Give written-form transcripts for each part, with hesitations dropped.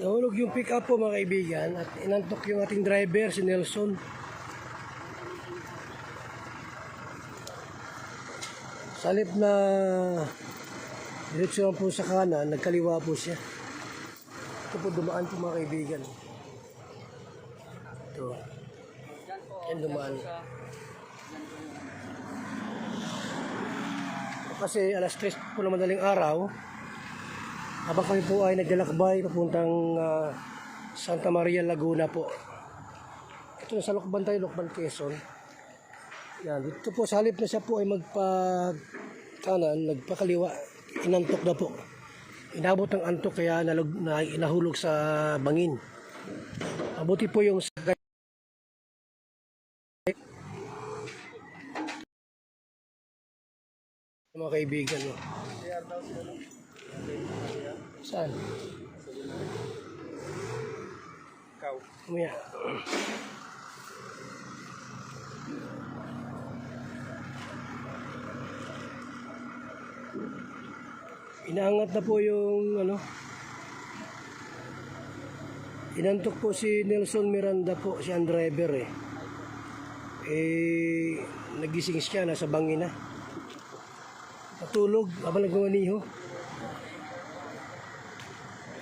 Nahulog yung pick up po mga kaibigan at inantok yung ating driver si Nelson. Sa halip na direksyon po sa kanan, nagkaliwa po siya. Ito po dumaan po mga kaibigan. Ito. Yan dumaan. Kasi alas 3 po na madaling araw, habang kami po ay naglalakbay papuntang Santa Maria, Laguna po. Ito na sa Lokban tayo, Lokban, Quezon. Yan, dito po sa halip na siya po ay magpa-kanan, nagpakaliwa, inantok na po. Inabot ang antok kaya nahulog sa bangin. Mabuti po yung sagay. Mga kaibigan, no? Saan? Ikaw. Umaya. Inaangat na po yung inantok po si Nelson Miranda po, si ang driver nagising siya, nasa bangin na. Natulog habang nagmamaniho.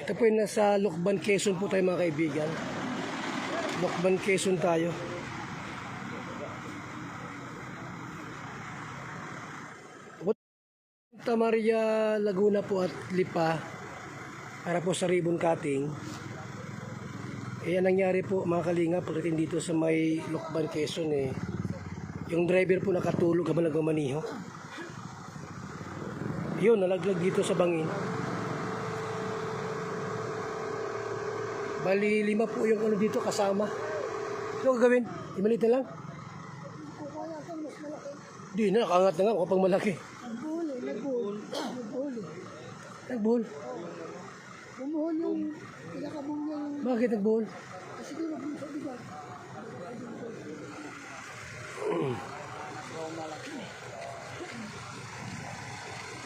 Ito po yung nasa Lokban, Quezon po tayo mga kaibigan. Lokban, Quezon tayo. Santa Maria, Laguna po at Lipa para po sa ribbon cutting. Ang nangyari po mga kalinga pagdating dito sa may Lokban, Quezon yung driver po nakatulog habang nagmamaniho. Yun, nalaglag dito sa bangin. Bali, 5 po yung dito kasama. Ano gagawin? Imalit na lang? Di na, nakaangat na nga, kapag malaki. Nagbuhol? Bumuhol yung pinakabong niya yung... Bakit nagbuhol? Kasi di nagbuhol sa bigat.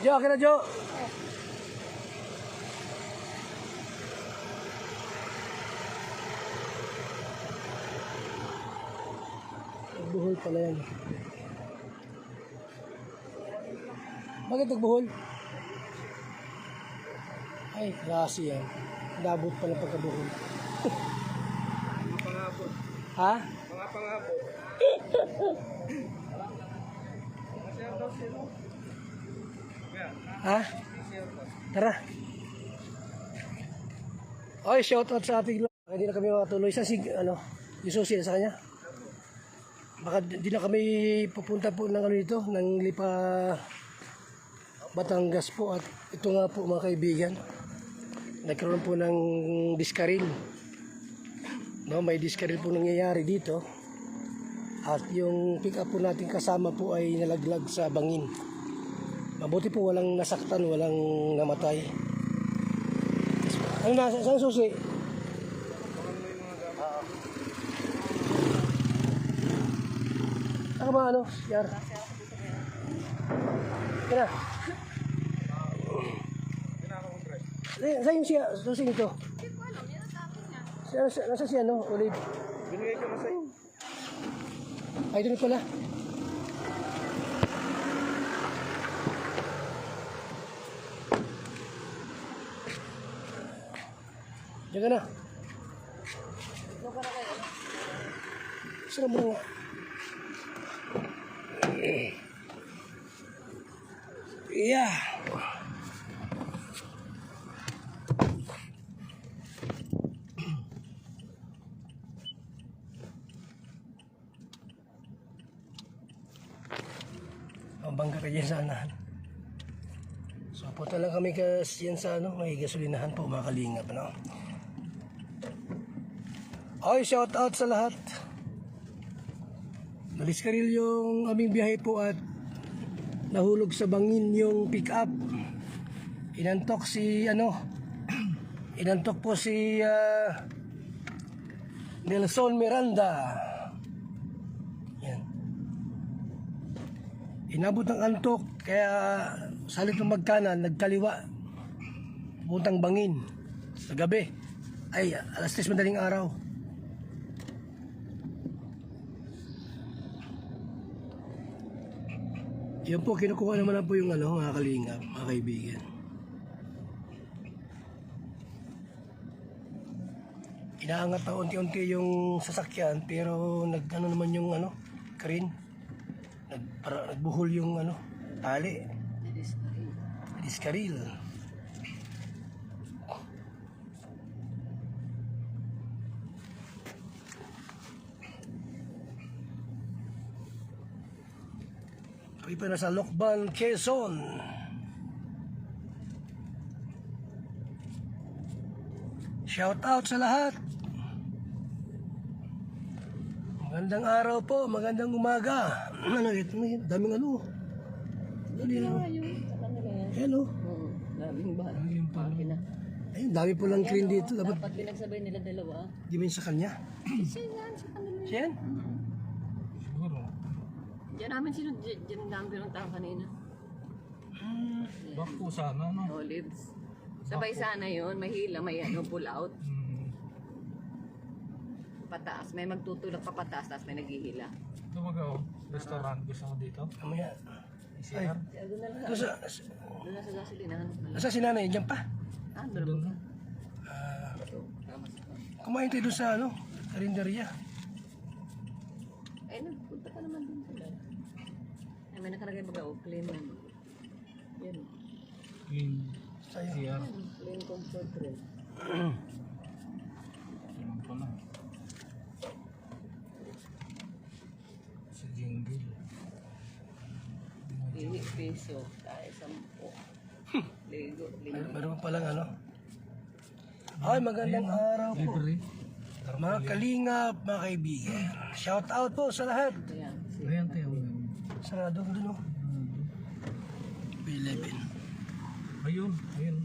Jo, akin na Jo! Nagbuhol pala yan. Bakit nagbuhol? Ay, klase yan. Nabot pala pagkabuhol. Mga pangabot. Ha? Mga pangabot. Masaya daw sila. Ha? Tara. Oy, shout out sa ating hindi na kami makatuloy sa yung susi sa kanya. Baka di na kami pupunta po ng dito, ng Lipa Batangas po. At ito nga po mga kaibigan, nagkaroon po ng diskaril. No, may diskaril po nangyayari dito. At yung pick up po natin kasama po ay nalaglag sa bangin. Mabuti po walang nasaktan, walang namatay. Ano na, saan susi? Saka ba Yar? Kaya saan yung siya, susi nito? Nasa siya, Olive? Binigay ko na sa'yo. Ay, doon pala. Diyan ka na. Saan mo nga? Yeah. Mabangga ka dyan sana. So punta lang kami yan sa may gasolinahan po mga kalingap, Ay, shout out sa lahat. Naliskaril yung aming biyahe po at nahulog sa bangin yung pick up. Inantok po si Nelson Miranda. Yan. Inabot ng antok kaya sa halip ng magkanan nagkaliwa puntang bangin sa gabi. Ay, alas 3 madaling araw. Yan po, kinukuha naman na po yung ano, mga kalingap, mga kaibigan. Inaangat na unti-unti yung sasakyan, pero nag-ano naman yung ano, crane. Nagbuhol yung ano, tali. Diskaril. Kami pa nasa Lokban, Quezon. Shout out sa lahat. Magandang araw po, magandang umaga. Ano ito? Daming ano. Daming ano. Hello. Oo, daming ba? Makina. Ayun, dami po lang crane dito. Dapat Dapat pinagsabay nila dalawa. di ba yun sa kanya? Siya yan, sa kanila. Siya yan? Siguro. Diyan namin sino, diyan ang dami ng tao kanina. Baka po sana, no? Olives. Sabay sana yun, may hila, may ano, pull out. Pataas, may magtutulak pa pataas, tapos may naghihila. Ito ba restaurant gusto mo dito? Kamaya. ICR? Doon na lang. Doon sa, Doon na sa gasolinahan. nasa si nanay, dyan pa. Ah, doon na. Kumain tayo doon sa ano, karinderya. Ay, nagpunta ka naman din sila. Ay, may nakalagay baga, oh, clean na. Yan. Clean. Sa'yo. ICR. Clean comfort room. Ano pa na? Sa jingle. Hindi, peso. Tayo, 10. Ligo, ligo. Meron pa lang ano. Ay, magandang araw po. Libre. Mga kalingap, mga kaibigan. Shout out po sa lahat. Ayan. Ayan tayo. Sarado ko dun oh. B11. Ayun, ayun.